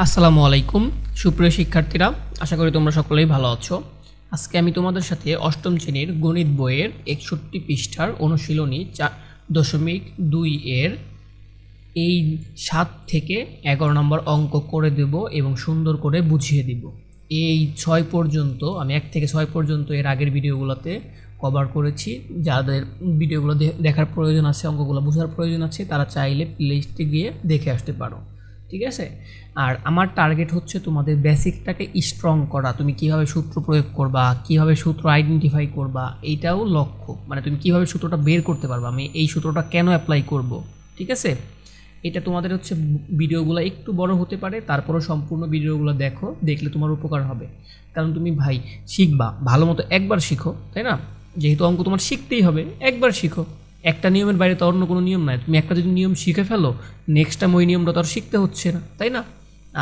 আসসালামু আলাইকুম সুপ্রিয় শিক্ষার্থীরা, আশা করি তোমরা সকলেই ভালো আছো। আজকে আমি তোমাদের সাথে অষ্টম শ্রেণীর গণিত বইয়ের 61 পৃষ্ঠার অনুশীলনী 4.2 এর এই 7 থেকে 11 নম্বর অঙ্ক করে দেব এবং সুন্দর করে বুঝিয়ে দিব। এই 6 পর্যন্ত আমি 1 থেকে 6 পর্যন্ত এর আগের ভিডিওগুলোতে কভার করেছি। যাদের ভিডিওগুলো দেখার প্রয়োজন আছে, অঙ্কগুলো বোঝার প্রয়োজন আছে, তারা চাইলে প্লেলিস্টে গিয়ে দেখে আসতে পারো, ঠিক আছে। আর আমার টার্গেট হচ্ছে তোমাদের বেসিকটাকে স্ট্রং করা। তুমি কিভাবে সূত্র প্রয়োগ করবা, কিভাবে সূত্র আইডেন্টিফাই করবা, এইটাও লক্ষ্য। মানে তুমি কিভাবে সূত্রটা বের করতে পারবা, আমি এই সূত্রটা কেন অ্যাপ্লাই করব, ঠিক আছে। এটা তোমাদের হচ্ছে ভিডিওগুলো একটু বড় হতে পারে, তারপরও সম্পূর্ণ ভিডিওগুলো দেখো, দেখলে তোমার উপকার হবে। কারণ তুমি ভাই শিখবা ভালো মতো একবার শিখো, তাই না। যেহেতু অঙ্ক তোমার শিখতেই হবে, একবার শিখো। একটা নিয়মের বাইরে তো অন্য কোনো নিয়ম নাই। তুমি একটা যদি নিয়ম শিখে ফেলো, নেক্সট টাইম ওই নিয়মটা তো আর শিখতে হচ্ছে না, তাই না।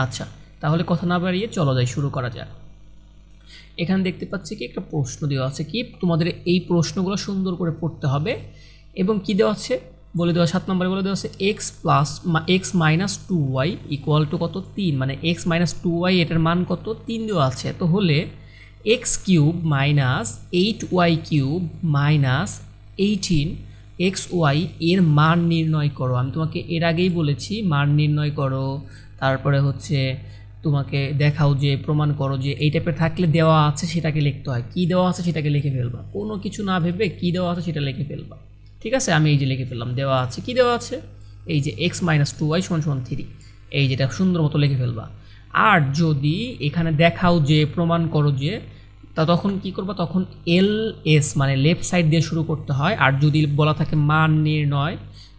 আচ্ছা, তাহলে কথা না বাড়িয়ে চলো যাই, শুরু করা যাক। এখানে দেখতে পাচ্ছি কি একটা প্রশ্ন দেওয়া আছে, কি তোমাদের এই প্রশ্নগুলো সুন্দর করে পড়তে হবে। এবং কি দেওয়া আছে বলে দেওয়া, 7 নম্বরে বলে দেওয়া আছে x minus 2y equal to কত 3, মানে এক্স মাইনাস 2y এটার মান কত 3 দেওয়া আছে। তো হলে x cube minus 8y cube minus 18 x y এর মান নির্ণয় করো। আমি তোমাকে এর আগেই বলেছি মান নির্ণয় করো, তারপরে হচ্ছে তোমাকে দেখাও যে প্রমাণ করো যে এই টাইপের থাকলে দেওয়া আছে সেটাকে লিখতে হয়, কী দেওয়া আছে সেটাকে লিখে ফেলবা, কোনো কিছু না ভেবে কী দেওয়া আছে সেটা লিখে ফেলবা, ঠিক আছে। আমি এই যে লিখে ফেললাম, দেওয়া আছে, কী দেওয়া আছে, এই যে এক্স মাইনাস 2y = 3, এই যেটা সুন্দর মতো লিখে ফেলবা। আর যদি এখানে দেখাও যে প্রমাণ করো যে, তা তখন কি করবা, তখন এলএস মানে লেফট সাইড দিয়ে শুরু করতে হয়। আর যদি বলা থাকে মান নির্ণয়,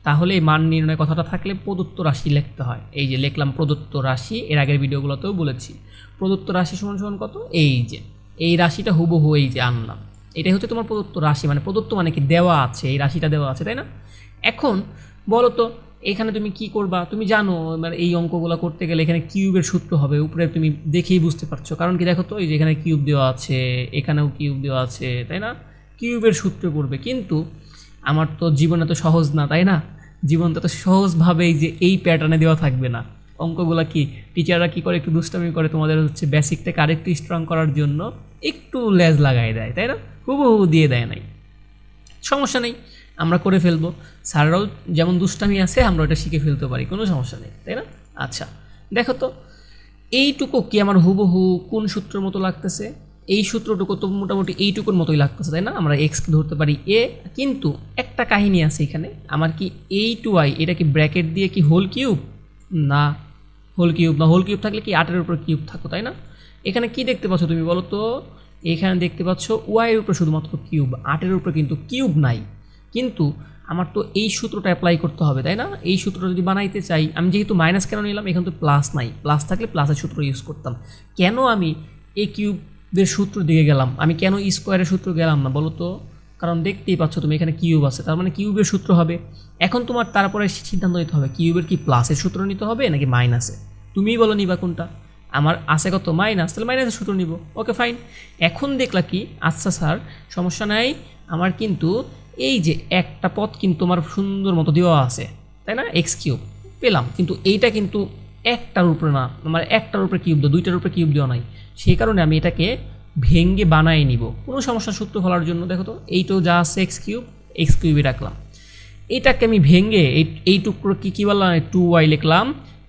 তাহলে এই মান নির্ণয় কথাটা থাকলে প্রদত্ত রাশি লিখতে হয়। এই যে লিখলাম প্রদত্ত রাশি, এর আগের ভিডিওগুলোতেও বলেছি প্রদত্ত রাশি সমান কত, এই যে এই রাশিটা হুবহু এই যে আনলাম, এটাই হচ্ছে তোমার প্রদত্ত রাশি। মানে প্রদত্ত মানে কি, দেওয়া আছে, এই রাশিটা দেওয়া আছে, তাই না। এখন বলো তো এখানে তুমি কি করবা, তুমি জানো মানে এই অঙ্কগুলো করতে গেলে এখানে কিউবের সূত্র হবে, উপরে তুমি দেখেই বুঝতে পারছো। কারণ কি দেখো তো, এই যে এখানে কিউব দেওয়া আছে, এখানেও কিউব দেওয়া আছে, তাই না, কিউবের সূত্র করবে। কিন্তু আমার তো জীবন এত সহজ না, তাই না। জীবনটা তো সহজভাবেই যে এই প্যাটার্নে দেওয়া থাকবে না। অঙ্কগুলো কি টিচাররা কী করে, একটু দুষ্টামি করে তোমাদের হচ্ছে বেসিকটাকে আরেকটু স্ট্রং করার জন্য একটু লেজ লাগাই দেয়, তাই না, হুবহু দিয়ে দেয় নাই। সমস্যা নেই, আমরা করে ফেলবো। স্যাররাও যেমন দুষ্টামি আছে, আমরা ওটা শিখে ফেলতে পারি, কোনো সমস্যা নেই, তাই না। আচ্ছা দেখো তো, এইটুকু কি আমার হুবহু কোন সূত্রের মতো লাগতেছে, এই সূত্রটুকু তো মোটামুটি এইটুকুর মতোই লাগতেছে, তাই না। আমরা এক্সকে ধরতে পারি এ, কিন্তু একটা কাহিনী আছে এখানে। আমার কি এই টু আই এটা কি ব্র্যাকেট দিয়ে কি হোল কিউব, না হোল কিউব না। হোল কিউব থাকলে কি 8-এর উপর কিউব থাকো, তাই না। এখানে কি দেখতে পাচ্ছ তুমি বলো তো, এখানে দেখতে পাচ্ছ ওয়াইয়ের উপরে শুধুমাত্র কিউব, 8-এর উপরে কিন্তু কিউব নাই। কিন্তু আমার তো এই সূত্রটা অ্যাপ্লাই করতে হবে, তাই না। এই সূত্রটা যদি বানাইতে চাই, আমি যেহেতু মাইনাস কেন নিলাম, এখানে তো প্লাস নাই, প্লাস থাকলে প্লাসের সূত্র ইউজ করতাম। কেন আমি এই কিউবের সূত্র দিকে গেলাম, আমি কেন স্কোয়ারের সূত্র গেলাম না বলো তো। কারণ দেখতেই পাচ্ছ তুমি এখানে কিউব আছে, তার মানে কিউবের সূত্র হবে। এখন তোমার তারপরে সিদ্ধান্ত নিতে হবে কিউবের কি প্লাসের সূত্র নিতে হবে নাকি মাইনাসে, তুমিই বলো নিবা কোনটা। আমার আছে কত মাইনাস, তাহলে মাইনাসের সূত্র নিব, ওকে ফাইন। এখন দেখলা কি, আচ্ছা স্যার সমস্যা নাই, আমার কিন্তু এই যে একটা পথ কিন্তু আমার সুন্দর মতো দেওয়া আছে, তাই না, এক্স কিউব পেলাম, কিন্তু এইটা কিন্তু একটার উপরে না, আমার একটার উপরে কিউব দেওয়া, দুইটার উপরে কিউব দেওয়া নাই। সেই কারণে আমি এটাকে ভেঙ্গে বানায় নিব কোনো সমস্যার সূত্র ফলার জন্য। দেখো তো এইটাও যা আছে এক্স কিউবে রাখলাম, এটাকে আমি ভেঙ্গে এই টুকরো কী বললাম, 2y লিখলাম,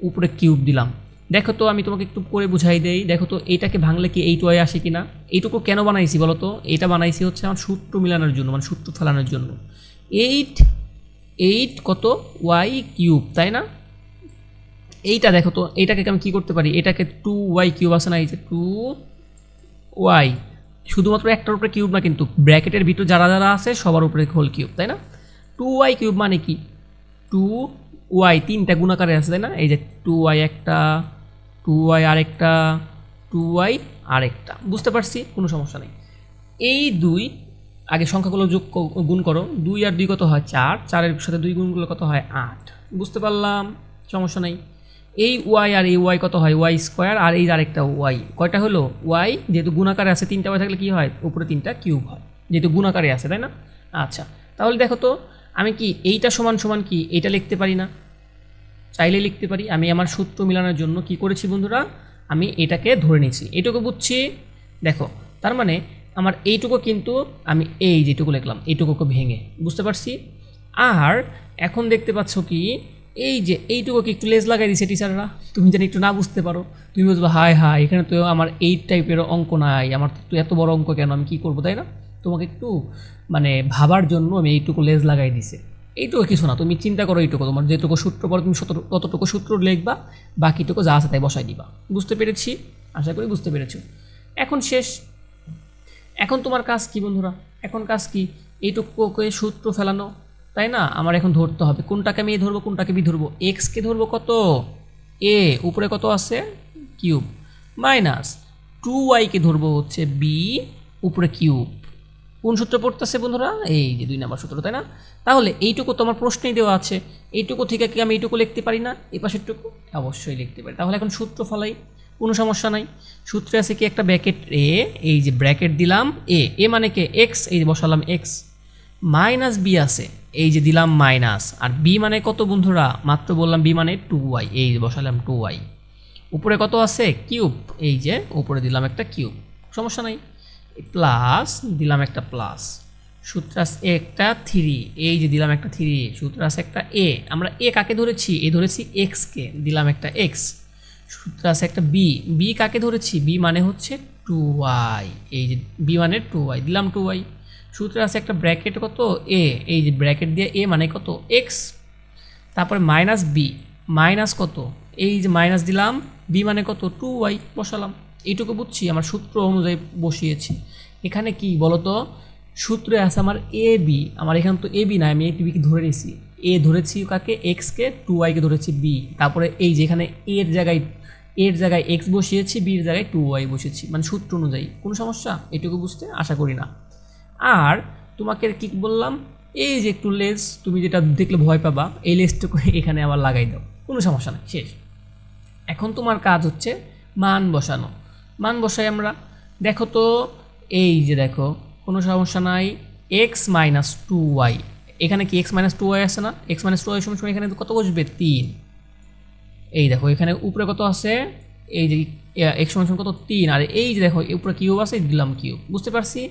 উপরে কিউব দিলাম। দেখো তো আমি তোমাকে একটু করে বুঝাই দেই, দেখো তো এইটাকে ভাঙলে কি 8y আসে কি না। এইটুকু কেন বানাইছি বলো তো, এটা বানাইছি হচ্ছে আমার সূত্র মিলানোর জন্য, মানে সূত্র ফেলানোর জন্য। 8 কত y কিউব, তাই না। এইটা দেখো তো, এইটাকে আমি কী করতে পারি, এটাকে 2y কিউব আছে না, এই যে 2y শুধুমাত্র একটার উপরে কিউব না, কিন্তু ব্র্যাকেটের ভিতর যারা যারা আছে সবার উপরে হোল কিউব, তাই না। 2y কিউব মানে কি, 2y 3টা গুণাকারে আছে, তাই না। এই যে 2y একটা, 2y আরেকটা, 2y আরেকটা, বুঝতে পারছি, কোনো সমস্যা নেই। এই দুই আগে সংখ্যাগুলো গুণ করো, 2 আর 2 কত হয় 4, 4-এর সাথে 2 গুণ করলে কত হয় 8, বুঝতে পারলাম, সমস্যা নেই। এই ওয়াই আর এই ওয়াই কত হয় ওয়াই স্কোয়ার, আর এই আরেকটা ওয়াই কয়টা হলো ওয়াই, যেহেতু গুণাকারে আছে 3টা ওয়াই থাকলে কী হয় উপরে 3টা কিউব হয়, যেহেতু গুণাকারে আছে, তাই না। আচ্ছা তাহলে দেখো তো আমি কি এইটা সমান সমান কি এইটা লিখতে পারি না, চাইলে লিখতে পারি। আমি আমার সূত্র মিলানোর জন্য কি করেছি বন্ধুরা, আমি এটাকে ধরে নিয়েছি, এইটুকু বুঝছি। দেখো তার মানে আমার এইটুকু কিন্তু আমি এই যেটুকু লিখলাম এইটুকুকে ভেঙে বুঝতে পারছি। আর এখন দেখতে পাচ্ছ কি এই যে এইটুকু কি একটু লেজ লাগাই দিছে টিচাররা, তুমি যেন একটু না বুঝতে পারো, তুমি বুঝবে হায় হায় এখানে তো আমার এই টাইপের অঙ্ক নাই, আমার তো এত বড় অঙ্ক কেন, আমি কী করবো, তাই না? তোমাকে একটু মানে ভাবার জন্য আমি এইটুকু লেজ লাগাই দিছে। এইটুকু কিছু না, তুমি চিন্তা করো এইটুকু, তোমার যেটুকু সূত্র পরে তুমি ততটুকু সূত্র লিখবা, বাকিটুকু যা আছে তাই বসাই দিবা। বুঝতে পেরেছি? আশা করি বুঝতে পেরেছো। এখন শেষ। এখন তোমার কাজ কি বন্ধুরা, এখন কাজ কি, এইটুকুকে সূত্র ফেলানো, তাই না? আমার এখন ধরতে হবে কোনটাকে আমি এ ধরবো কোনটাকে বি ধরবো। এক্সকে ধরবো কত, এ, উপরে কত আছে কিউব, মাইনাস 2y-কে ধরবো হচ্ছে বি, উপরে কিউব। কোন সূত্র পড়তেছে বন্ধুরা, এই যে 2 নম্বর সূত্র, তাই না? তাহলে এইটুকু তো আমার প্রশ্নেই দেওয়া আছে, এইটুকু থেকে কি আমি এইটুকু লিখতে পারি না, এই পাশেরটুকু অবশ্যই লিখতে পারি। তাহলে এখন সূত্র ফলাই, কোনো সমস্যা নাই। সূত্রে আছে কি একটা ব্র্যাকেট এ, এই যে ব্র্যাকেট দিলাম এ, এ মানে কে এক্স, এই যে বসালাম এক্স, মাইনাস বি আছে, এই যে দিলাম মাইনাস, আর বি মানে কত বন্ধুরা, মাত্র বললাম বি মানে 2y, এই যে বসালাম 2y, উপরে কত আছে কিউব, এই যে উপরে দিলাম একটা কিউব, সমস্যা নাই, প্লাস দিলাম একটা প্লাস, সূত্র আছে একটা 3, এই যে দিলাম একটা 3, সূত্র আছে একটা এ, আমরা এ কাকে ধরেছি, এ ধরেছি এক্সকে, দিলাম একটা এক্স, সূত্র আছে একটা বি, বি কাকে ধরেছি, বি মানে হচ্ছে 2y, এই যে বি মানে 2y, দিলাম 2y, সূত্রে আছে একটা ব্র্যাকেট কত এ, এই যে ব্র্যাকেট দিয়ে এ মানে কত এক্স, তারপরে মাইনাস বি, মাইনাস কত, এই যে মাইনাস দিলাম, বি মানে কত 2y, বসালাম। এইটুকু বুঝছি, আমার সূত্র অনুযায়ী বসিয়েছি। এখানে কি বলতো, সূত্রে আছে আমার এ বি, আমার এখানে তো এ বি না, আমি এ বিকে ধরে নিয়েছি, এ ধরেছি কাকে এক্সকে, 2y-কে ধরেছি বি, তারপরে এই যে এখানে এর জায়গায় এক্স বসিয়েছি, বির জায়গায় 2y বসিয়েছি, মানে সূত্র অনুযায়ী। কোনো সমস্যা এটুকু বুঝতে আশা করি না। আর তোমাকে কি বললাম, এই যে একটু লেস, তুমি যেটা দেখলে ভয় পাবা, এই লেসটুকু এখানে আবার লাগাই দাও, কোনো সমস্যা নেই, শেষ। এখন তোমার কাজ হচ্ছে মান বসানো, মান বসাই আমরা। দেখো তো এই যে দেখো, কোনো সমস্যা নাই, এক্স মাইনাস 2y, এখানে কি এক্স মাইনাস 2y আছে না, এক্স মাইনাস 2y সময় এখানে কত বসবে 3, এই দেখো এখানে উপরে কত আছে, এই যে এক্স সমান কত 3, আর এই যে দেখো উপরে কিউব আছে, দিলাম কিউব, বুঝতে পারছি।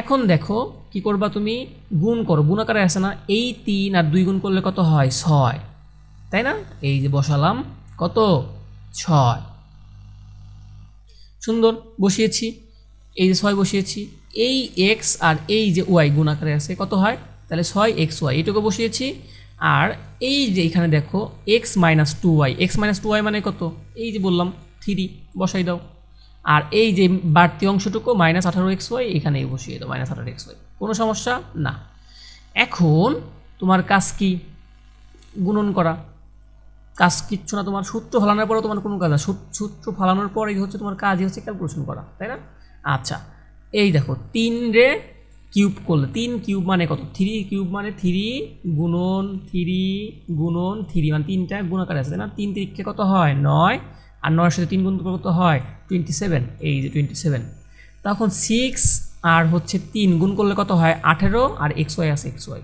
এখন দেখো কি করবা, তুমি গুণ করো, গুণ আকারে আছে না, এই 3 আর 2 গুণ করলে কত হয় 6, তাই না? এই যে বসালাম কত 6, সুন্দর বসিয়েছি, এই যে 6 বসিয়েছি, এই এক্স আর এই যে ওয়াই গুণ আকারে আছে কত হয়, তাহলে 6xy, এইটুকু বসিয়েছি। আর এই যে এখানে দেখো x minus 2y, x minus 2y মানে কত, এই যে বললাম 3, বসাই দাও। আর এই যে বাড়তি অংশটুকু মাইনাস 18xy, এখানেই বসিয়ে দাও মাইনাস 18xy, কোনো সমস্যা না। এখন তোমার কাজ কি, গুণন করা, কাজ কিচ্ছু না, তোমার সূত্র ফালানোর পরেও তোমার কোনো কাজ না, সূত্র ফালানোর পরেই হচ্ছে তোমার কাজই হচ্ছে ক্যালকুলেশন করা, তাই না? আচ্ছা, এই দেখো 3 রে কিউব করলে, 3 কিউব মানে কত, 3 কিউব মানে 3 গুণন 3 মানে 3টা গুণাকার আছে, তাই না? 3 তিরিক্ষে কত হয় 9, আর 9-এর সাথে 3 গুণ কত হয় 27, এই যে 27, তখন 6 আর হচ্ছে 3 গুণ করলে কত হয় 18, আর xy আছে xy,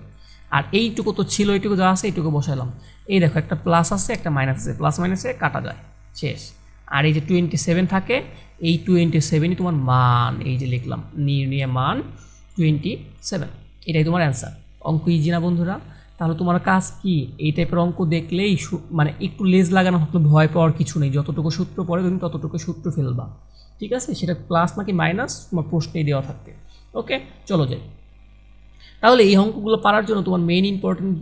আর এইটুকু তো ছিল, এইটুকু যা আছে এইটুকু বসালাম। এই দেখো একটা প্লাস আছে একটা মাইনাস আছে, প্লাস মাইনাসে কাটা যায়, শেষ। আর এই যে 27 থাকে, এই 27ই তোমার মান, এই যে লিখলাম নির্ণয় মান 27, এটাই তোমার অ্যান্সার। অঙ্ক ইজি না বন্ধুরা? তাহলে তোমার কাজ কি, এই টাইপের অঙ্ক দেখলেই মানে একটু লেজ লাগানো হতো, ভয় পাওয়ার কিছু নেই, যতটুকু সূত্র পড়ে তুমি ততটুকু সূত্র ফেলবা, ঠিক আছে? সেটা প্লাস নাকি মাইনাস তোমার প্রশ্নেই দেওয়া থাকবে। ওকে, চলো যাই। তাহলে এই অঙ্কগুলো পারার জন্য তোমার মেইন ইম্পর্টেন্ট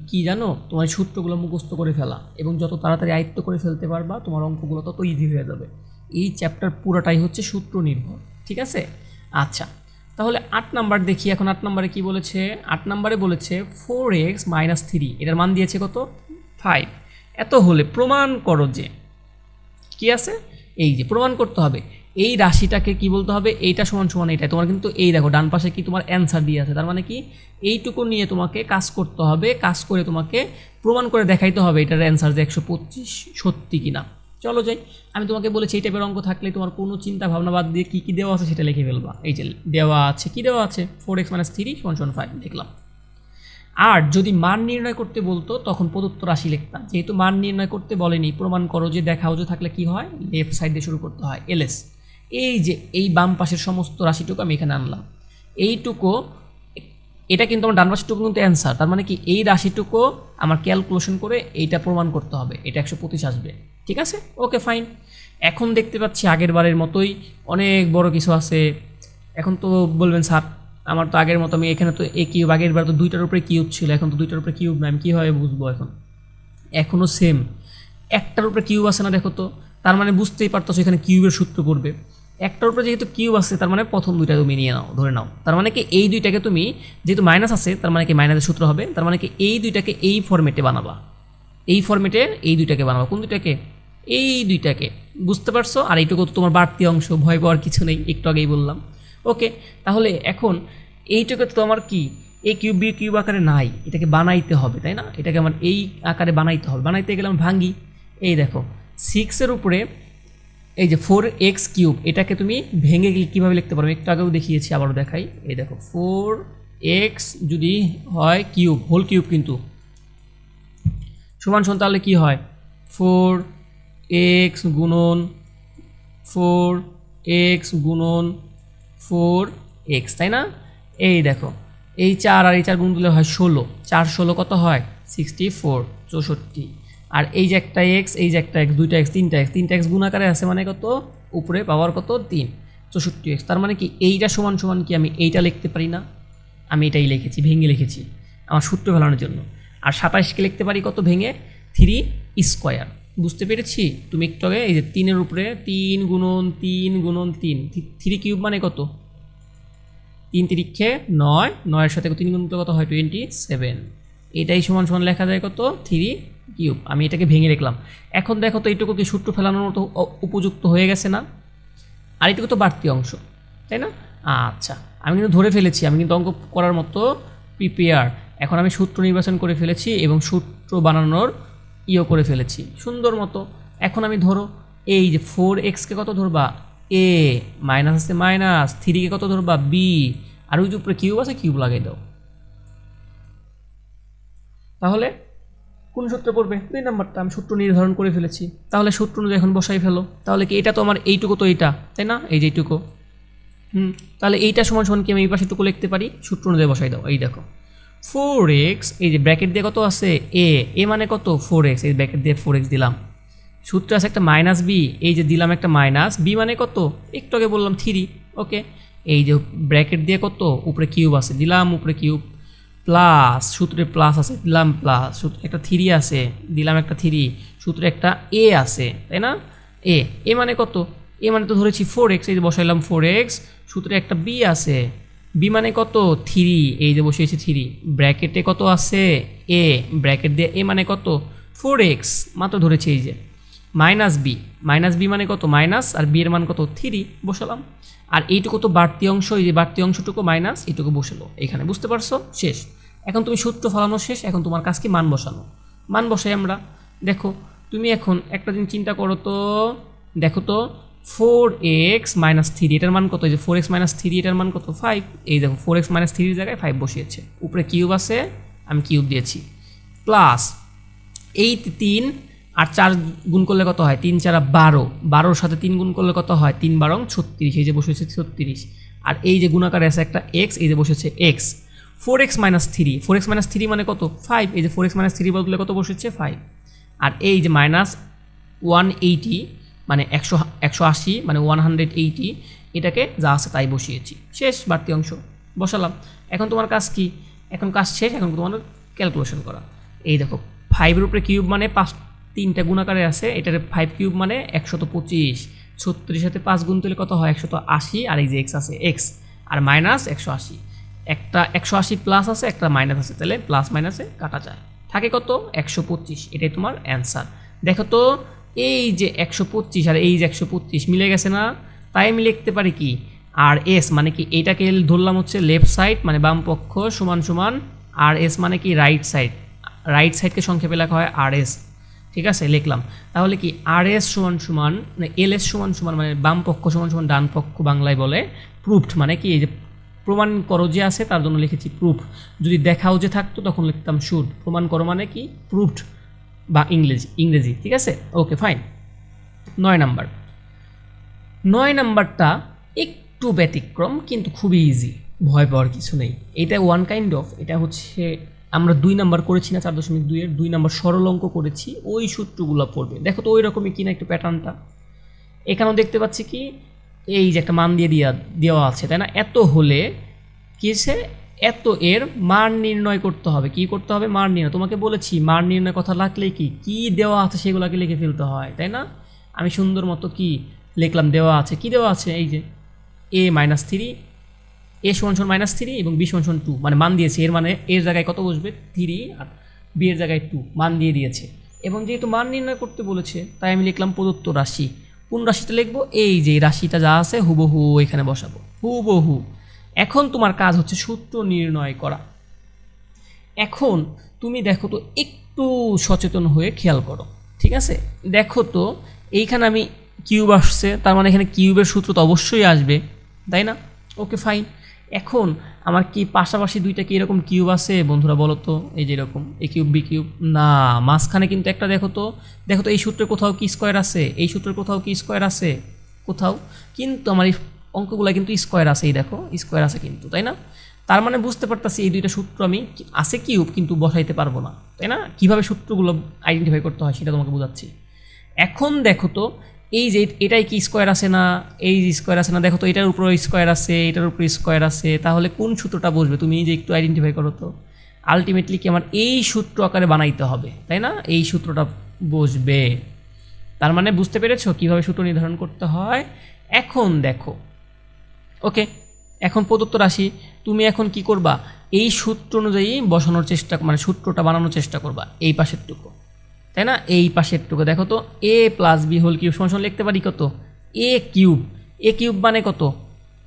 কী জানো, তোমার সূত্রগুলো মুখস্থ করে ফেলা, এবং যত তাড়াতাড়ি আয়ত্ত করে ফেলতে পারবা তোমার অঙ্কগুলো তত ইজি হয়ে যাবে। এই চ্যাপ্টার পুরোটাই হচ্ছে সূত্র নির্ভর, ঠিক আছে? আচ্ছা, তাহলে 8 নাম্বার দেখি। এখন 8 নাম্বারে কী বলেছে, 8 নাম্বারে বলেছে 4x - 3, এটার মান দিয়েছে কত 5, এত হলে প্রমাণ করো যে কি আছে, এই যে প্রমাণ করতে হবে এই রাশিটাকে কি বলতে হবে, এইটা সমান সমান এইটাই। তোমার কিন্তু এই দেখো ডান পাশে কি তোমার অ্যান্সার দিয়ে আছে, তার মানে কি এইটুকু নিয়ে তোমাকে কাজ করতে হবে, কাজ করে তোমাকে প্রমাণ করে দেখাইতে হবে এটার অ্যান্সার যে 125 সত্যি কিনা। চলো যাই, আমি তোমাকে বলেছি এই টাইপের অঙ্ক থাকলে তোমার কোনো চিন্তা ভাবনা বাদ দিয়ে কী কী দেওয়া আছে সেটা লিখে ফেলবা। এই যে দেওয়া আছে, কি দেওয়া আছে 4x - 3 = 5 দেখলাম। আর যদি মান নির্ণয় করতে বলতো তখন প্রদত্ত রাশি লিখতাম, যেহেতু মান নির্ণয় করতে বলেনি, প্রমাণ করো যে দেখাও যে থাকলে কি হয়, লেফট সাইড দিয়ে শুরু করতে হয় এলএস। এই যে এই বাম পাশের সমস্ত রাশিটুকু আমি এখানে আনলাম, এইটুকু, এটা কিন্তু আমার ডান পাশেরটুকু কিন্তু অ্যান্সার, তার মানে কি এই রাশিটুকু আমার ক্যালকুলেশন করে এইটা প্রমাণ করতে হবে, এটা 125 আসবে। ঠিক আছে, ওকে ফাইন। এখন দেখতে পাচ্ছি আগের বারের মতোই অনেক বড় কিছু আছে। এখন তো বলবেন স্যার আমার তো আগের মতো, আমি এখানে তো এ কিউব, আগের বার তো 2টার উপরে কিউব ছিল, এখন তো 2টার উপরে কিউব না, আমি কীভাবে বুঝবো? এখনও সেম 1টার উপরে কিউব আছে না, দেখো তো, তার মানে বুঝতেই পারতো এখানে কিউবের সূত্র পড়বে। 1টার উপরে যেহেতু কিউব আছে তার মানে প্রথম 2টা তুমি নিয়ে নাও, ধরে নাও, তার মানে কি এই 2টাকে তুমি, যেহেতু মাইনাস আছে তার মানে কি মাইনাসের সূত্র হবে, তার মানে কি এই 2টাকে এই ফরম্যাটে বানাবা, এই ফরম্যাটে এই 2টাকে বানাবা। কোন 2টাকে? এই 2টাকে, বুঝতে পারছো? আর এইটুকু তো তোমার বাড়তি অংশ, ভয় পাওয়ার কিছু নেই, একটু আগেই বললাম। ওকে, তাহলে এখন এইটুকু তো আমার কি এই কিউব বি কিউব আকারে নাই, এটাকে বানাইতে হবে, তাই না? এটাকে আমার এই আকারে বানাইতে হবে, বানাইতে গেলে আমি ভাঙ্গি। এই দেখো 6-এর উপরে এই যে 4x কিউব, এটাকে তুমি ভেঙে গেলে কীভাবে লিখতে পারো? একটু আগেও দেখিয়েছি, আবারও দেখাই। এই দেখো 4x যদি হয় কিউব, হোল কিউব কিন্তু সমান সমান, তাহলে কি হয়? 4x গুণন 4x গুণন 4x, তাই না? এই দেখো এই 4 আর এই 4 গুণ দিলে হয় 16, 4 16 কত হয়? 64, 64। আর এই যে একটা এক্স, এই যে একটা এক্স, দুইটা এক্স, তিনটা এক্স গুণ আকারে আছে, মানে কত? উপরে পাওয়ার কত? 3, 64x। তার মানে কি এইটা সমান সমান কি আমি এইটা লিখতে পারি না? আমি এটাই লিখেছি, ভেঙে লিখেছি আমার সূত্র ফেলানোর জন্য। আর 27কে লিখতে পারি কত ভেঙে? 3 স্কোয়ার। বুঝতে পেরেছি? তুমি একটু আগে এই যে 3-এর উপরে 3 গুণন 3 গুণন 3, 3 কিউব মানে কত? 3 তিরিক্ষে 9, 9-এর সাথে 3 গুণ কত হয়? 27। এটাই সমান সমান লেখা যায় কত? 3 কিউব। আমি এটাকে ভেঙে লিখলাম। এখন দেখো তো এইটুকু কি সূত্র ফেলানোর মতো উপযুক্ত হয়ে গেছে না? আর এইটুকু তো বাড়তি অংশ, তাই না? আচ্ছা, আমি কিন্তু ধরে ফেলেছি, আমি কিন্তু অঙ্ক করার মতো প্রিপেয়ার। এখন আমি সূত্র নির্বাচন করে ফেলেছি এবং সূত্র বানানোর করে ফেলেছি সুন্দর মতো। এখন আমি ধরো এই যে 4xকে কত ধরবা? এ, মাইনাস আছে মাইনাস, 3কে কত ধরবা? বি, আর ওই যে উপরে কিউব আছে, কিউব লাগাই দাও। তাহলে কোন সূত্রে পড়বে? 2 নাম্বারটা। আমি সূত্র নির্ধারণ করে ফেলেছি, তাহলে সূত্র অনুযায়ী এখন বসাই ফেলো। তাহলে কি এটা তো আমার এইটুকু, তো এইটা, তাই না? এই যে এইটুকু, তাহলে এইটা সমান সমান কি আমি এই পাশেটুকু লিখতে পারি? সূত্র অনুযায়ী বসাই দাও। এই দেখো 4x, এই যে ব্র্যাকেট দিয়ে কত আছে? এ মানে কত? 4x, এই ব্র্যাকেট দিয়ে 4x দিলাম। সূত্র আছে একটা মাইনাস বি, এই যে দিলাম একটা মাইনাস, বি মানে কত? একটু আগে বললাম 3। ওকে, এই যে ব্র্যাকেট দিয়ে কত? উপরে কিউব আছে, দিলাম উপরে কিউব, প্লাস সূত্রে প্লাস আছে, দিলাম প্লাস, সূত্রে একটা 3 আছে, দিলাম একটা 3, সূত্রে একটা এ আছে, তাই না? এ মানে কত? এ মানে তো ধরেছি 4x, এই যে বসাইলাম 4x, সূত্রে একটা বি আছে, বি মানে কত? 3, এই যে বসিয়েছি 3, ব্র্যাকেটে কত আছে? এ, ব্র্যাকেট দিয়ে এ মানে কত? 4x, মাত্র ধরেছি। এই যে মাইনাস বি মানে কত? মাইনাস, আর বি এর মান কত? 3, বসালাম। আর এইটুকু তো বাড়তি অংশ, এই যে বাড়তি অংশটুকু মাইনাস, এইটুকু বসালো এখানে। বুঝতে পারছো? শেষ। এখন তুমি সূত্র ফলানো শেষ, এখন তোমার কাজ কি? মান বসানো। মান বসাই আমরা। দেখো তুমি এখন একটা দিন চিন্তা করো তো, দেখো তো 4x মাইনাস 3, এটার মান কত? এই যে 4x মাইনাস 3, এটার মান কত? 5। এই দেখো 4x মাইনাস 3-এর জায়গায় 5 বসিয়েছে, উপরে কিউব আছে, আমি কিউব দিয়েছি, প্লাস এই 3 আর 4 গুণ করলে কত হয়? 3 4 12, 12-র সাথে 3 গুণ করলে কত হয়? 3 12 36, এই যে বসেছে 36। আর এই যে গুণাকারে আছে একটা এক্স, এই যে বসেছে x. 4x minus 3, 4x minus 3 মানে কত? 5, এই যে 4x মাইনাস 3 বদলে কত বসেছে? 5। আর এই যে মাইনাস 180 মানে 180 মানে 180, এটাকে যা আছে তাই বসিয়েছি, শেষ। বাড়তি অংশ বসালাম। এখন তোমার কাজ কি? এখন কাজ শেষ, এখন তোমার ক্যালকুলেশন করা। এই দেখো 5-এর উপরে কিউব মানে 3টা গুণাকারে আছে, এটার 5 কিউব মানে 125, 36 সাথে 5 গুণ দিলে কত হয়? 180, আর এই যে এক্স আছে এক্স, আর মাইনাস 180, একটা 180 প্লাস আছে, একটা মাইনাস আছে, তাহলে প্লাস মাইনাসে কাটা যায়, থাকে কত? 125। এটাই তোমার অ্যান্সার। দেখো তো এই যে 125 আর এই যে 125 মিলে গেছে না? তাই আমি লিখতে পারি কি? আর এস মানে কি? এইটাকে ধরলাম হচ্ছে লেফট সাইড মানে বাম পক্ষ সমান সমান, আর এস মানে কি? রাইট সাইড, রাইট সাইডকে সংক্ষেপে লেখা হয় আর এস। ঠিক আছে, লিখলাম। তাহলে কি আর এস সমান সমান মানে এল এস সমান সমান মানে বাম পক্ষ সমান সমান ডান পক্ষ, বাংলায় বলে প্রুফড, মানে কি? এই যে প্রমাণ করো যে আছে তার জন্য লিখেছি প্রুফ। যদি দেখাও যে থাকতো তখন লিখতাম শুড। প্রমাণ করো মানে কি প্রুফড বা ইংরেজি, ঠিক আছে। Okay fine. 9 নাম্বারটা একটু ব্যতিক্রম কিন্তু খুবই ইজি, ভয় পাওয়ার কিছু নেই। এটা ওয়ান কাইন্ড অফ, এটা হচ্ছে আমরা 2 নাম্বার করেছি না 4.2 এর 2 নাম্বার সরল অঙ্ক করেছি, ওই সূত্রগুলো পড়বে। দেখো তো ওই রকমই কিনা একটু প্যাটার্নটা। এখানেও দেখতে পাচ্ছি কি এই যে একটা মান দেওয়া আছে, তাই না। এত হলে কিসে এত এর মান নির্ণয় করতে হবে। কি করতে হবে? মান নির্ণয়। তোমাকে বলেছি মান নির্ণয় কথা লাগলে কি দেওয়া আছে সেগুলোকে লিখে ফেলতে হয়, তাই না। আমি সুন্দর মতো কি লিখলাম, দেওয়া আছে। কি দেওয়া আছে? এই যে a-3, a = -3 এবং b = 2, মানে মান দিয়েছে। এর মানে এর জায়গায় কত বসবে? 3, আর b এর জায়গায় 2 মান দিয়ে দিয়েছে। এবং যেহেতু মান নির্ণয় করতে বলেছে তাই আমি লিখলাম প্রদত্ত রাশি। কোন রাশিটা লিখবো? এই যে রাশিটা যা আছে হুবহু এখানে বসাবো, হুবহু। এখন তোমার কাজ হচ্ছে সূত্র নির্ণয় করা। এখন তুমি দেখো তো, একটু সচেতন হয়ে খেয়াল করো, ঠিক আছে। দেখো তো এইখানে আমি কিউব আসছে, তার মানে এখানে কিউবের সূত্র তো অবশ্যই আসবে, তাই না। Okay fine. এখন আমার কি পাশাপাশি দুইটা কি এরকম কিউব আছে বন্ধুরা? বলো তো। এই যে এরকম এ কিউব বি কিউব, না, মাঝখানে কিন্তু একটা দেখো তো এই সূত্রে কোথাও কি স্কোয়ার আছে? এই সূত্রের কোথাও কি স্কোয়ার আছে? কোথাও কিন্তু আমার এই অঙ্কগুলো কিন্তু স্কোয়ার আছে, এই দেখো স্কোয়ার আছে কিন্তু, তাই না। তার মানে বুঝতে পারতাছি এই দুইটা সূত্র আমি আছে কিউব কিন্তু বসাইতে পারবো না, তাই না। কীভাবে সূত্রগুলো আইডেন্টিফাই করতে হয় সেটা তোমাকে বোঝাচ্ছি। এখন দেখো তো এই যে এটাই কি স্কোয়ার আছে না? এই যে স্কোয়ার আছে না? দেখো তো এটার উপরে স্কোয়ার আছে, এটার উপরে স্কোয়ার আছে, তাহলে কোন সূত্রটা বসবে তুমি যে একটু আইডেন্টিফাই করো তো। আলটিমেটলি কি আমার এই সূত্র আকারে বানাইতে হবে, তাই না। এই সূত্রটা বসবে। তার মানে বুঝতে পেরেছো কীভাবে সূত্র নির্ধারণ করতে হয়। এখন দেখো, ওকে, এখন প্রদত্ত রাশি তুমি এখন কি করবা? এই সূত্র অনুযায়ী বসানোর চেষ্টা, মানে সূত্রটা বানানোর চেষ্টা করবা এই পাশেরটুকু, তাই না। এই পাশেরটুকু দেখো তো a+b² সমান লিখতে পারি কত? a কিউব মানে কত?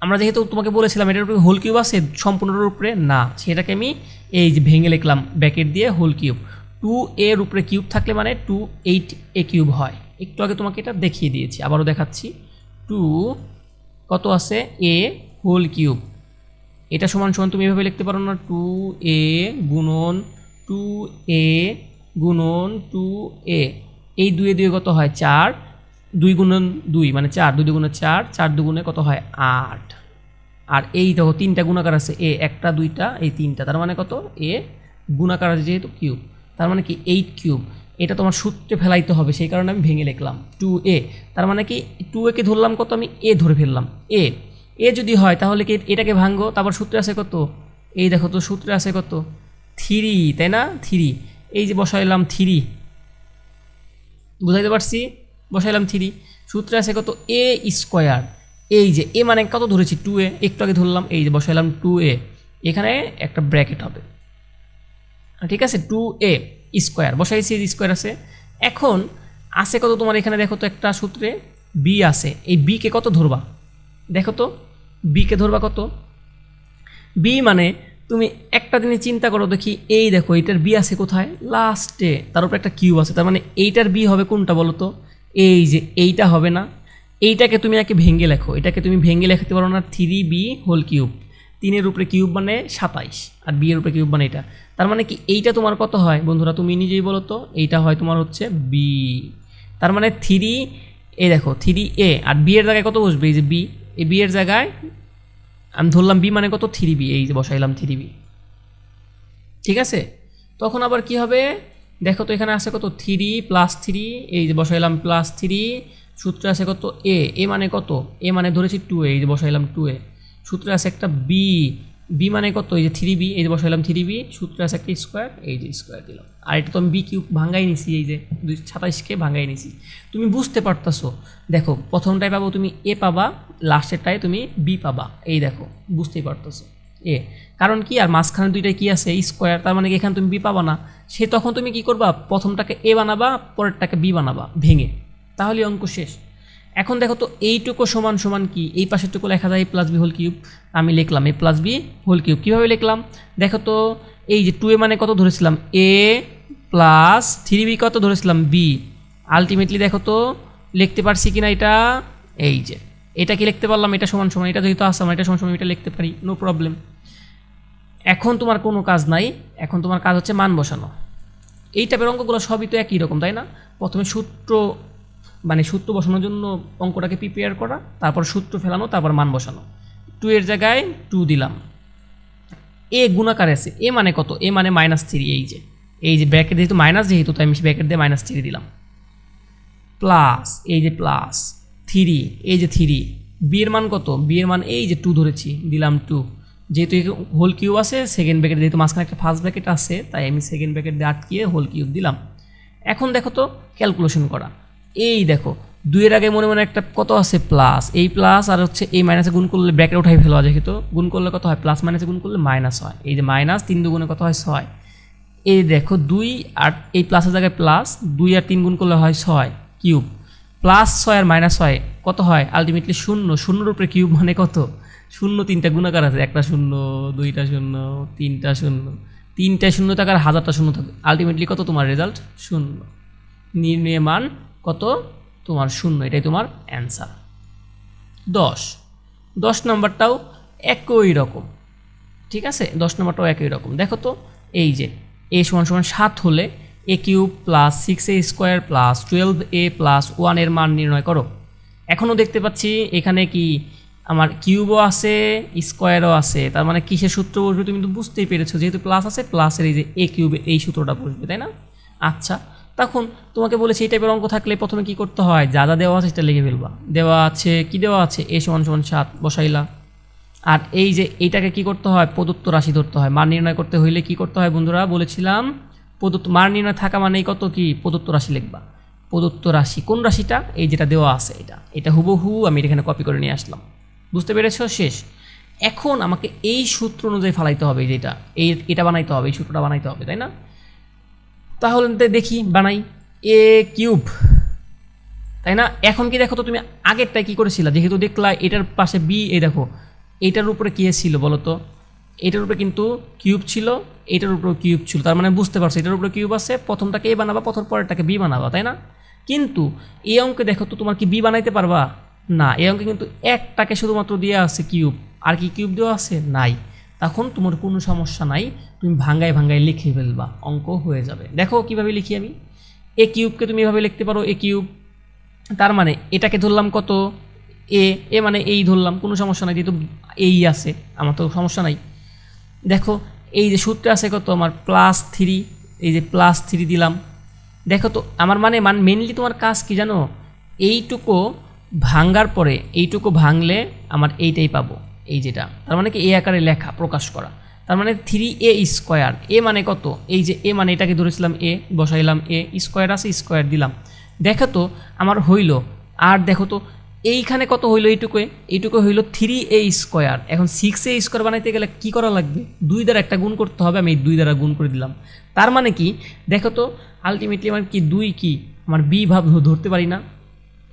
আমরা যেহেতু তোমাকে বলেছিলাম এটার উপরে হোল কিউব আছে সম্পূর্ণটার উপরে, না, সেটাকে আমি এই যে ভেঙে লিখলাম ব্র্যাকেট দিয়ে হোল কিউব। 2a এর উপরে কিউব থাকলে মানে 8a³ হয়। একটু আগে তোমাকে এটা দেখিয়ে দিয়েছি, আবারও দেখাচ্ছি। 2 কত আছে? a² এটা সমান তুমি এভাবে লিখতে পারো না, 2a গুণন 2a গুণন 2a। এই 2 এ 2 কত হয়? 4, 2 গুণন 2 মানে 4, 2 দুগুণে 4, 4 দুগুণে কত হয়? 8। আর এই দেখো 3টা গুণাকার আছে, এ 1টা 2টা এই 3টা, তার মানে কত? এ গুণাকার আছে যেহেতু কিউব, তার মানে কি 8³। এটা তোমার সূত্রে ফেলাইতে হবে, সেই কারণে আমি ভেঙে লিখলাম 2a। তার মানে কি 2a কে ধরলাম কত? আমি এ ধরে ফেললাম। এ যদি হয় তাহলে কি এটাকে ভাঙবো, তারপর সূত্রে আছে কত? এই দেখো তো সূত্রে আছে কত? 3, তাই না। 3, এই যে বসাইলাম 3, বুঝাইতে পারছি? বসাইলাম 3, সূত্রে আছে কত? a²। এই যে এ মানে কত ধরেছি? 2a, একটু আগে ধরলাম, এই যে বসাইলাম 2a, এখানে একটা ব্র্যাকেট হবে, ঠিক আছে। 2a² বসাইছি, স্কোয়ার আছে। এখন আছে কত তোমার এখানে? দেখো তো একটা সূত্রে b আছে, এই b কে কত ধরবা? দেখো তো b কে ধরবা কত? b মানে তুমি একটা জিনিস চিন্তা করো দেখি, এই দেখো এইটার b আছে কোথায়? লাস্টে, তার উপরে একটা কিউব আছে, তার মানে এইটার b হবে কোনটা বলো তো? এই যে এইটা হবে না। এইটাকে তুমি একে ভেঙে লেখো, এটাকে তুমি ভেঙে লিখতে পারো না 3b²। 3 এর উপরে কিউব মানে 27, আর b এর উপরে কিউব মানে এটা। তার মানে কি এইটা তোমার কত হয় বন্ধুরা? তুমি নিজেই বলো তো। এইটা হয় তোমার হচ্ছে b। তার মানে 3, এই দেখো 3a, আর b এর জায়গায় কত বসবে? এই যে b, এই b এর জায়গায় আমি ধরলাম b মানে কত? 3b, এই যে বসাইলাম 3b, ঠিক আছে। তখন আবার কি হবে? দেখো তো এখানে আছে কত? 3+3, এই যে বসাইলাম +3, সূত্রে আছে কত? এ মানে কত? এ মানে ধরেছি 2a, এই যে বসাইলাম 2a, সূত্রে আছে একটা b মানে কত? এই যে 3b, এই যে বসাইলাম 3b, সূত্রে আছে একটা স্কোয়ার, এই যে স্কোয়ার দিলাম। আর এটা তো আমি b³ ভাঙ্গাই নিছি, এই যে 27কে ভাঙ্গাই নিছি। তুমি বুঝতে পারতাছো? দেখো প্রথমটায় পাবো তুমি a পাবা, লাস্টেরটায় তুমি b পাবা, এই দেখো বুঝতেই পারতেছো এ। কারণ কি, আর মাঝখানে দুইটাই কি আছে? স্কোয়ার, তার মানে কি এখানে তুমি বি পাবা না। সে তখন তুমি কি করবা? প্রথমটাকে এ বানাবা, পরেরটাকে বি বানাবা ভেঙে, তাহলে অঙ্ক শেষ। এখন দেখো তো এইটুকু সমান সমান কি? এই পাশেরটুকু লেখা যায় a+b²। আমি লিখলাম a+b²। কীভাবে লিখলাম দেখো তো? এই যে 2a মানে কত ধরেছিলাম? a প্লাস 3b কত ধরেছিলাম? b। আলটিমেটলি দেখো তো লিখতে পারছি কিনা এটা? এই যে এটা কি লিখতে পারলাম, এটা সমান সমান, এটা যেহেতু আছে আমরা এটা সমান সমান এটা লিখতে পারি, নো প্রবলেম। এখন তোমার কোনো কাজ নাই, এখন তোমার কাজ হচ্ছে মান বসানো। এই টাইপের অঙ্কগুলো সবই তো একই রকম, তাই না? প্রথমে সূত্র সূত্র বসানোর জন্য অঙ্কটাকে প্রিপেয়ার করা, তারপর সূত্র ফেলানো, তারপর মান বসানো। 2 এর জায়গায় 2 দিলাম, এ গুণাকার আছে, এ মানে কত, এ মানে -3, এই যে ব্র্যাকেট যেহেতু মাইনাস, যেহেতু তাই আমি ব্র্যাকেট দিয়ে -3 দিলাম, প্লাস এই যে প্লাস 3, এই যে 3, বি এর মান কত, বি এর মান এই যে 2 ধরেছি, দিলাম 2, যেহেতু হোল কিউব আছে সেকেন্ড ব্র্যাকেট, যেহেতু মাঝখানে একটা ফার্স্ট ব্র্যাকেট আছে তাই আমি সেকেন্ড ব্র্যাকেট দিয়ে আটকিয়ে হোল কিউব দিলাম। এখন দেখো তো ক্যালকুলেশন করা, এই দেখো 2 এর আগে মনে মনে একটা কত আছে প্লাস, এই প্লাস আর হচ্ছে এই মাইনাসে গুণ করলে ব্র্যাকেট উঠাই ফেলা যায়, কিন্তু গুণ করলে কত হয়, প্লাস মাইনাসে গুণ করলে মাইনাস হয়, এই যে মাইনাস 3 দুগুণে কত হয় 6, এই দেখো 2 আর এই প্লাসের জায়গায় প্লাস 2 আর 3 গুণ করলে হয় 6 কিউব, প্লাস 6 আর -6 কত হয় আলটিমেটলি 0, 0-এর উপরে কিউব মানে কত 0, 3টা গুণাকার আছে, একটা 0, 2টা 0, 3টা 0, 3টা 0 থাকার 1000টা 0 থাকে, আলটিমেটলি কত তোমার রেজাল্ট 0, নির্ণয় মান কত তোমার 0, এটাই তোমার অ্যান্সার। 10 নম্বরটাও একই রকম, ঠিক আছে, 10 নম্বরটাও একই রকম। দেখো তো এই যে a = 7 হলে a³ + 6a² + 12a + 1 এর মান নির্ণয় করো। এখনও দেখতে পাচ্ছি এখানে কি আমার কিউবও আছে স্কোয়ারও আছে, তার মানে কিসের সূত্র বসবে তুমি তো বুঝতেই পেরেছো, যেহেতু প্লাস আছে প্লাসের এই যে a³ এই সূত্রটা বসবে, তাই না? আচ্ছা, তখন তোমাকে বলেছি এই টাইপের অঙ্ক থাকলে প্রথমে কি করতে হয়, যা যা দেওয়া আছে সেটা লিখে ফেলবা। দেওয়া আছে কি, দেওয়া আছে a = 7 বসাইলা, আর এই যে এইটাকে কি করতে হয়, প্রদত্ত রাশি ধরতে হয়। মান নির্ণয় করতে হইলে কি করতে হয় বন্ধুরা, বলেছিলাম প্রদত্ত মান নির্ণয় থাকা মানেই কত কি প্রদত্ত রাশি লিখবা। প্রদত্ত রাশি কোন রাশিটা, এই যেটা দেওয়া আছে এটা হুবহু আমি এখানে কপি করে নিয়ে আসলাম, বুঝতে পেরেছ? শেষ। এখন আমাকে এই সূত্র অনুযায়ী ফালাইতে হবে, যেটা এটা বানাইতে হবে, এই সূত্রটা বানাইতে হবে, তাই না? তাহলে দেখি বানাই, a³, তাই না? এখন কি দেখো তো তুমি আগেরটাই কি করেছিলা, যেহেতু দেখলা এটার পাশে বি, এই দেখো এইটার উপরে কি ছিল বলো তো, এটার উপরে কিন্তু কিউব ছিল, এটার উপরে কিউব ছিল, তার মানে বুঝতে পারছো এটার উপরে কিউব আছে, প্রথমটাকে এ বানাবা, প্রথম পরেরটাকে বি বানাবা, তাই না? কিন্তু এই অঙ্কে দেখো তো তোমার কি বি বানাইতে পারবা না, এই অঙ্কে কিন্তু একটাকে শুধুমাত্র দিয়ে আছে কিউব, আর কি কিউব দেওয়া আছে নাই, তখন তোমার কোনো সমস্যা নাই, তুমি ভাঙ্গায় ভাঙ্গায় লিখে ফেলবা, অঙ্ক হয়ে যাবে। দেখো কিভাবে লিখি আমি, a³ কে তুমি এভাবে লিখতে পারো a³, তার মানে এটাকে ধরলাম কত এ মানে এই ধরলাম, কোনো সমস্যা নাই, যেহেতু এই আছে আমার তো সমস্যা নাই। দেখো এই যে সূত্রে আছে কত আমার +3, এই যে +3 দিলাম। দেখো তো আমার মেনলি তোমার কাজ কি জানো, এইটুকু ভাঙ্গার পরে এইটুকু ভাঙলে আমার এইটাই পাবো, এই যেটা, তার মানে কি এ আকারে লেখা প্রকাশ করা, তার মানে 3a², এ মানে কত, এই যে এ মানে এটাকে ধরেছিলাম এ, বসাইলাম এ, স্কোয়ার আছে স্কোয়ার দিলাম। দেখো তো আমার হইল, আর দেখো তো এইখানে কত হইল, এইটুকু হইল 3a²। এখন 6a² বানাইতে গেলে কি করা লাগবে, 2 দ্বারা একটা গুণ করতে হবে, আমি 2 দ্বারা গুণ করে দিলাম। তার মানে কি দেখো তো আলটিমেটলি আমার কি 2 কি আমার বি ভাব ধরতে পারি না,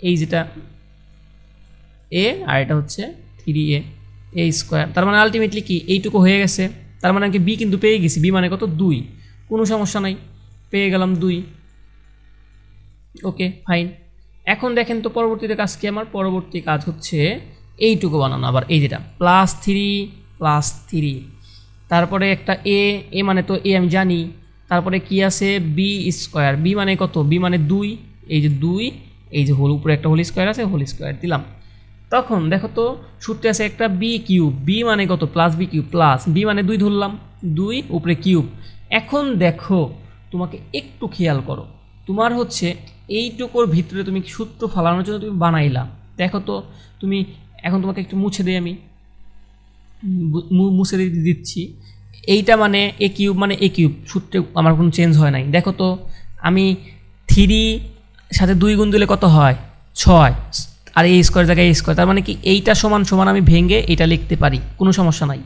এই যেটা এ আর এটা হচ্ছে 3a², তার মানে আলটিমেটলি কি এইটুকু হয়ে গেছে, তার মানে কি বি কিন্তু পেয়ে গেছি, বি মানে কত 2, কোনো সমস্যা নাই, পেয়ে গেলাম 2। Okay fine. এখন দেখেন তো পরবর্তীতে কাজ কি, আমার পরবর্তী কাজ হচ্ছে এইটুকু বানানো, আবার এই যেটা +3, তারপরে একটা এ মানে তো এ আমি জানি, তারপরে কি আছে b², বি মানে কত, বি মানে 2, এই যে 2, এই যে হোল উপরে একটা হোল স্কোয়ার আছে, হোল স্কোয়ার দিলাম। তখন দেখো তো সূত্রে আছে একটা b³, বি মানে কত +b³ প্লাস বি মানে 2 ধরলাম, 2 উপরে কিউব। এখন দেখো তোমাকে একটু খেয়াল করো, তোমার হচ্ছে এইটুকুর ভিতরে তুমি সূত্র ফালানোর জন্য তুমি বানাইলা, দেখো তো তুমি, এখন তোমাকে একটু মুছে দিই, আমি মুছে দিচ্ছি, এইটা মানে a³ মানে a³ সূত্রে আমার কোনো চেঞ্জ হয় নাই। দেখো তো আমি 3 সাথে 2 গুণ দিলে কত হয় 6, আর a² জায়গায় a², তার মানে কি এইটা সমান সমান আমি ভেঙে এটা লিখতে পারি, কোনো সমস্যা নাই।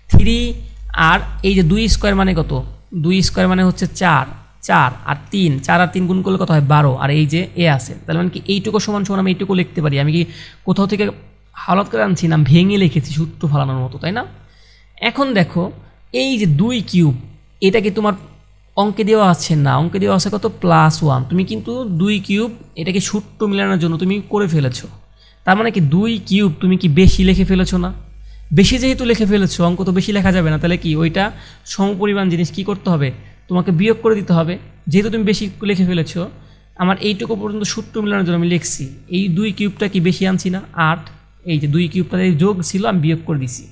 3 আর এই যে 2² মানে কত, 2² মানে হচ্ছে 4 আর 3, 4 আর 3 গুণ করলে কত হয় 12, আর এই যে এ আছে, তার মানে কি এইটুকু সমান সমান আমি এইটুকু লিখতে পারি। আমি কি কোথাও থেকে হালত করে আনছি না, ভেঙে লিখেছি সূত্র ফালানোর মতো, তাই না? এখন দেখো এই যে 2³ এটা কি তোমার অঙ্কে দেওয়া আছে না, অঙ্কে দেওয়া আছে কত +1, তুমি কিন্তু 2³ এটাকে সূত্র মিলানোর জন্য তুমি করে ফেলেছো, তার মানে কি 2 কিউব তুমি কি বেশি লিখে ফেলেছো না? বেশি যেহেতু লিখে ফেলেছো, অঙ্ক তো বেশি লেখা যাবে না, তাহলে কি ওইটা সমপরিমাণ জিনিস কি করতে হবে, তোমাকে বিয়োগ করে দিতে হবে। যেহেতু তুমি বেশি লিখে ফেলেছো, আমার এইটুকু পর্যন্ত সূত্র মেলানোর জন্য আমি লিখছি, এই 2 কিউবটা কি বেশি আনছি না 8, এই যে 2 কিউবটা যোগ ছিল আমি বিয়োগ করে দিছি,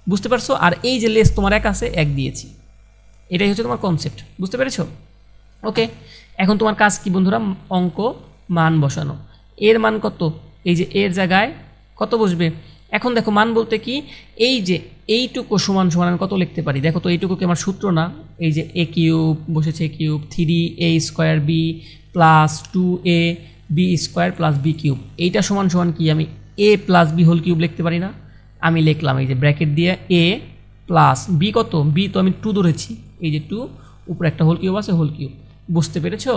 বুঝতে পারছো? আর এই যে লেস তোমার 1 আছে, 1 দিয়েছি, এটাই হচ্ছে তোমার কনসেপ্ট, বুঝতে পেরেছো? ওকে, এখন তোমার কাজ কি বন্ধুরা, অঙ্ক মান বসানো। এর মান কত, এই যে এর জায়গায় কত বসবে। এখন দেখো মান বলতে কি, এই যে এইটুকু সমান সমান আমি কত লিখতে পারি, দেখো তো এইটুকু কি আমার সূত্র না, এই যে এ কিউব বসেছে, cube 3a square b plus 2a b square plus b cube, এইটা সমান সমান কি আমি a plus b whole cube লিখতে পারি না? আমি লিখলাম এই যে ব্র্যাকেট দিয়ে এ প্লাস বি, কত বি তো আমি 2 ধরেছি, এই যে 2 উপরে একটা হোল কিউব আছে, হোল কিউব, বুঝতে পেরেছো?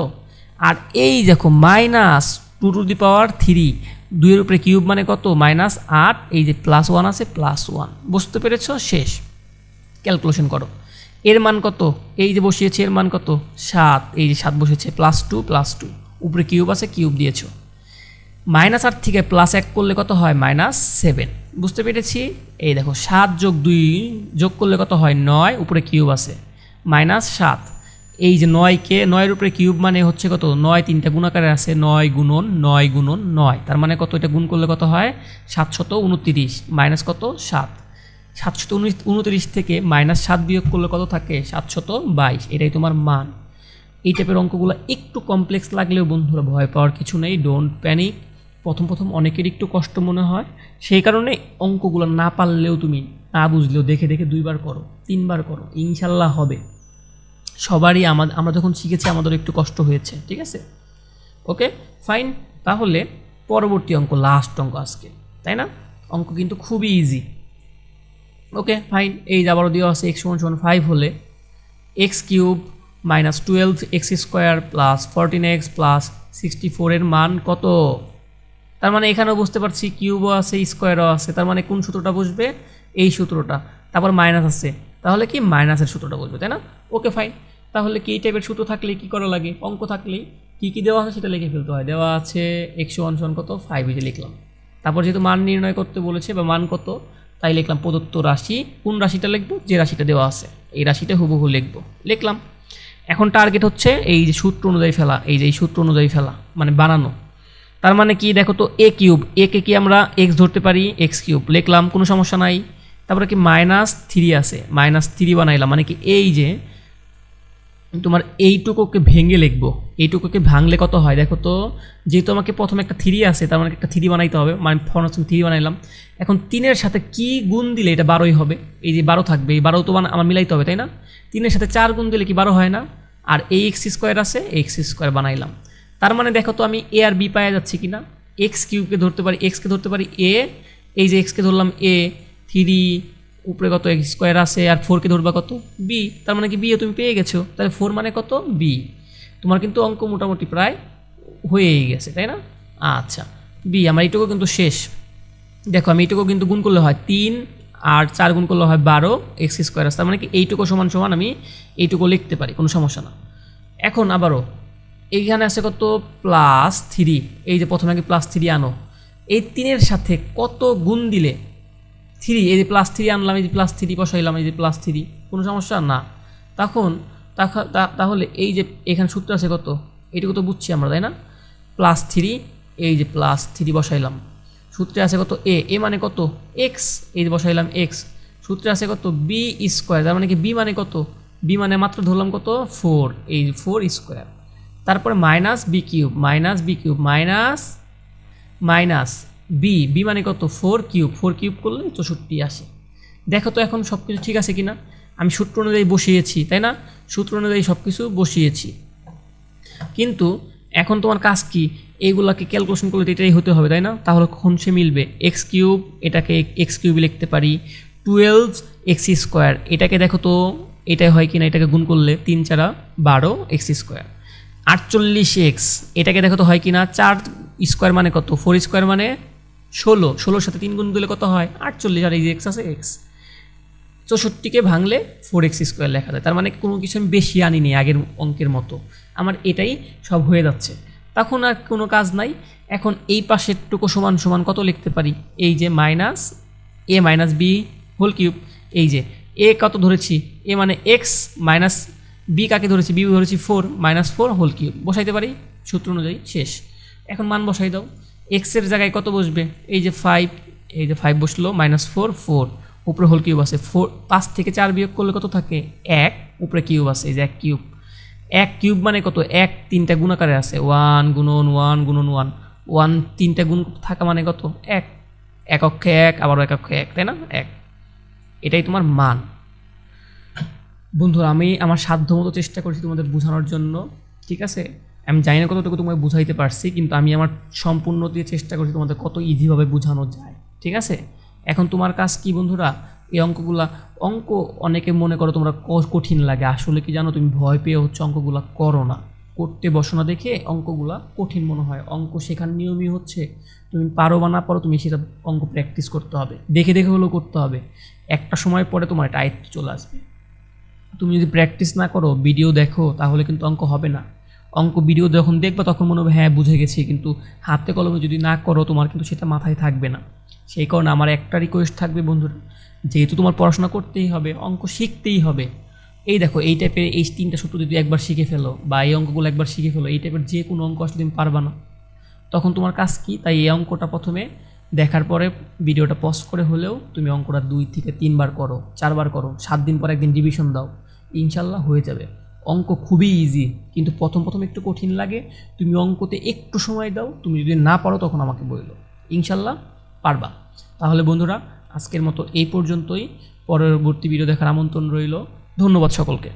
আর এই দেখো মাইনাস 2 টু দি পাওয়ার 3, 2 এর উপরে কিউব মানে কত -8, এই যে +1 আছে +1, বুঝতে পেরেছো? শেষ, ক্যালকুলেশন করো। এর মান কত, এই যে বসিয়েছে, এর মান কত 7, এই যে 7 বসেছে, +2 উপরে কিউব আছে, কিউব দিয়েছো। -8 থেকে +1 করলে কত হয় -7, বুঝতে পেরেছি? এই দেখো 7 যোগ 2 যোগ করলে কত হয় 9, উপরে কিউব আছে -7, এই যে 9কে 9 এর উপরে কিউব মানে হচ্ছে কত 9, 3টা গুণাকারে আছে, 9 গুণন 9 গুণন 9, তার মানে কত, এটা গুণ করলে কত হয় 729, মাইনাস কত 7, 729 থেকে -7 বিয়োগ করলে কত থাকে 722, এটাই তোমার মান। এই টাইপের অঙ্কগুলো একটু কমপ্লেক্স লাগলেও বন্ধুরা ভয় পাওয়ার কিছু নেই, ডোন্ট প্যানিক। প্রথম অনেকের একটু কষ্ট মনে হয়, সেই কারণে অঙ্কগুলো না পারলেও তুমি না বুঝলেও দেখে দেখে 2বার করো, 3বার করো, ইনশাল্লাহ হবে। সবারই আমরা যখন শিখেছি আমাদের একটু কষ্ট হয়েছে, ঠিক আছে? ওকে ফাইন, তাহলে পরবর্তী অঙ্ক, লাস্ট অঙ্ক আজকে, তাই না? অঙ্ক কিন্তু খুবই ইজি। ওকে ফাইন, এই যে আবারও দেওয়া আছে x = 5 হলে x cube -12x² plus 14x plus 64 এর মান কত? তার মানে এখানেও বুঝতে পারছি কিউবও আছে, স্কোয়ারও আছে, তার মানে কোন সূত্রটা বসবে, এই সূত্রটা, তারপর মাইনাস আছে, তাহলে কি মাইনাসের সূত্রটা বসবে, তাই না? ওকে ফাইন, তাহলে কি এই টাইপের সূত্র থাকলে কি করা লাগে, অঙ্ক থাকলেই কি দেওয়া আছে সেটা লিখে ফেলতে হয়। দেওয়া আছে x1 কত 5, এটা লিখলাম। তারপর যেহেতু মান নির্ণয় করতে বলেছে বা মান কত, তাই লিখলাম প্রদত্ত রাশি, কোন রাশিটা লিখবো, যে রাশিটা দেওয়া আছে এই রাশিটা হুবহু লিখলাম। এখন টার্গেট হচ্ছে এই যে সূত্র অনুযায়ী ফেলা, এই যে এই সূত্র অনুযায়ী ফেলা মানে বানানো। তার মানে কি দেখো তো, এ কিউব, একে কি আমরা এক্স ধরতে পারি, এক্স কিউব লিখলাম, কোনো সমস্যা নাই। তারপরে কি -3 আছে, -3 বানাইলাম, মানে কি এই যে তোমার এইটুকুকে ভেঙে লিখবো, এইটুকুকে ভাঙলে কত হয় দেখো তো, যেহেতু আমাকে প্রথমে একটা 3 আছে, তার মানে একটা 3 বানাইতে হবে, মানে ফর্ম 3 বানাইলাম। এখন 3-এর সাথে কি গুণ দিলে এটা 12ই হবে, এই যে 12 থাকবে, এই 12 তো আমার মিলাইতে হবে, তাই না? 3-এর সাথে 4 গুণ দিলে কি 12 হয় না? আর এই x² আছে, x² বানাইলাম। তার মানে দেখো তো আমি এ আর বি পাওয়া যাচ্ছে কিনা, এক্স কিউবকে ধরতে পারি, এক্সকে ধরতে পারি এ, এই যে এক্সকে ধরলাম এ, 3 উপরে কত x² আছে, আর 4কে ধরবা কত বি, তার মানে কি বি তুমি পেয়ে গেছো, তাহলে 4 মানে কত বি। তোমার কিন্তু অঙ্ক মোটামুটি প্রায় হয়েই গেছে, তাই না? আচ্ছা বি, আমার এইটুকু কিন্তু শেষ। দেখো আমি এইটুকু কিন্তু গুণ করলে হয় 3, আর 4 গুণ করলে হয় 12x² আছে, তার মানে কি এইটুকু সমান সমান আমি এইটুকু লিখতে পারি, কোনো সমস্যা না। এখন আবারও এইখানে আছে কত +3, এই যে প্রথমে আগে +3 আনো, এই 3-এর সাথে কত গুণ দিলে 3, এই যে +3 আনলাম, এই যে +3 বসাইলাম, এই যে +3, কোনো সমস্যা না। তাহলে এই যে এখানে সূত্র আছে কত, এইটুকু তো বুঝছি আমরা, তাই না? +3, এই যে +3 বসাইলাম, সূত্রে আছে কত এ মানে কত x, এই যে বসাইলাম x, সূত্রে আছে কত b², তার মানে কি বি মানে কত, বি মানে মাত্র ধরলাম কত 4, এই 4², তারপরে -b³ মাইনাস বি মানে কত 4³ করলে 64 আসে। দেখো তো এখন সব কিছু ঠিক আছে কিনা, আমি সূত্র অনুযায়ী বসিয়েছি, তাই না? সূত্র অনুযায়ী সব কিছু বসিয়েছি, কিন্তু এখন তোমার কাজ কি, এইগুলাকে ক্যালকুলেশন করলে এটাই হতে হবে, তাই না? তাহলে কখন সে মিলবে, x³ এটাকে x³ লিখতে পারি, 12x², এটাকে দেখো তো এটাই হয় কিনা, এটাকে গুণ করলে 3 × 4 = 12x², 48x, এটাকে দেখো তো হয় কিনা, 4² মানে কত 4² মানে 16, 16-র সাথে 3 গুণ দিলে কত হয় 48, আর এই যে x আছে x, 64কে ভাঙলে 4x² লেখা যায়। তার মানে কোনো কিছু আমি বেশি আনিনি আগের অঙ্কের মতো, আমার এটাই সব হয়ে যাচ্ছে। তখন আর কোনো কাজ নাই। এখন এই পাশেরটুকু সমান সমান কত লিখতে পারি, এই যে মাইনাস এ মাইনাস বি হোল কিউব। এই যে এ কত ধরেছি, এ মানে এক্স মাইনাস বি কাকে ধরেছি, বি ধরেছি 4 মাইনাস 4 হোল কিউব, বসাইতে পারি সূত্র অনুযায়ী, শেষ। এখন মান বসাই দাও, এক্সের জায়গায় কত বসবে, এই যে 5, এই যে 5 বসলো, মাইনাস 4 4, উপরে হোল কিউব আছে 4, 5 থেকে 4 বিয়োগ করলে কত থাকে 1, উপরে কিউব আছে, এই যে 1 কিউব। 1 কিউব মানে কত, 1 3টা গুণাকারে আছে, 1 গুণন 1 গুণন 1, 1 3টা গুণ থাকা মানে কত 1, এক অক্ষে 1 আবার এক অক্ষে 1, তাই না 1, এটাই তোমার মান। বন্ধুরা আমি আমার সাধ্যমতো চেষ্টা করছি তোমাদের বোঝানোর জন্য, ঠিক আছে। আমি জানি না কতটুকু তোমায় বুঝাইতে পারছি, কিন্তু আমি আমার সম্পূর্ণ দিয়ে চেষ্টা করছি তোমাদের কত ইজিভাবে বোঝানো যায়, ঠিক আছে। এখন তোমার কাজ কি বন্ধুরা, এই অঙ্ক অনেকে মনে করো তোমরা কঠিন লাগে, আসলে কি জানো, তুমি ভয় পেয়ে হচ্ছে অঙ্কগুলা করো না, করতে বসো না দেখে অঙ্কগুলা কঠিন মনে হয়। অঙ্ক শেখার নিয়মই হচ্ছে তুমি পারো বা না পারো, তুমি সেটা অঙ্ক প্র্যাকটিস করতে হবে, দেখে দেখে হলেও করতে হবে। একটা সময় পরে তোমার এটা আয়ত্ত চলে আসবে। তুমি যদি প্র্যাকটিস না করো, ভিডিও দেখো, তাহলে কিন্তু অঙ্ক হবে না। অঙ্ক ভিডিও যখন দেখবা তখন মনে হবে হ্যাঁ বুঝে গেছি, কিন্তু হাতে কলমে যদি না করো তোমার কিন্তু সেটা মাথায় থাকবে না। সেই কারণে আমার একটা রিকোয়েস্ট থাকবে বন্ধুরা, যেহেতু তোমার পড়াশোনা করতেই হবে, অঙ্ক শিখতেই হবে, এই দেখো এই টাইপের এই 3টা সূত্র যদি একবার শিখে ফেলো বা এই অঙ্কগুলো একবার শিখে ফেলো, এই টাইপের যে কোনো অঙ্ক আসলে তুমি পারবা না, তখন তোমার কাজ কি, তাই এই অঙ্কটা প্রথমে দেখার পরে ভিডিওটা পজ করে হলেও তুমি অঙ্কটা 2 থেকে 3 বার করো, 4 বার করো, 7 দিন পর একদিন রিভিশন দাও, ইনশাল্লাহ হয়ে যাবে। অঙ্ক খুবই ইজি, কিন্তু প্রথম একটু কঠিন লাগে। তুমি অঙ্কতে একটু সময় দাও, তুমি যদি না পারো তখন আমাকে বলো, ইনশাল্লাহ পারবা। তাহলে বন্ধুরা আজকের মতো এই পর্যন্তই, পরবর্তী ভিডিও দেখার আমন্ত্রণ রইল। ধন্যবাদ সকলকে।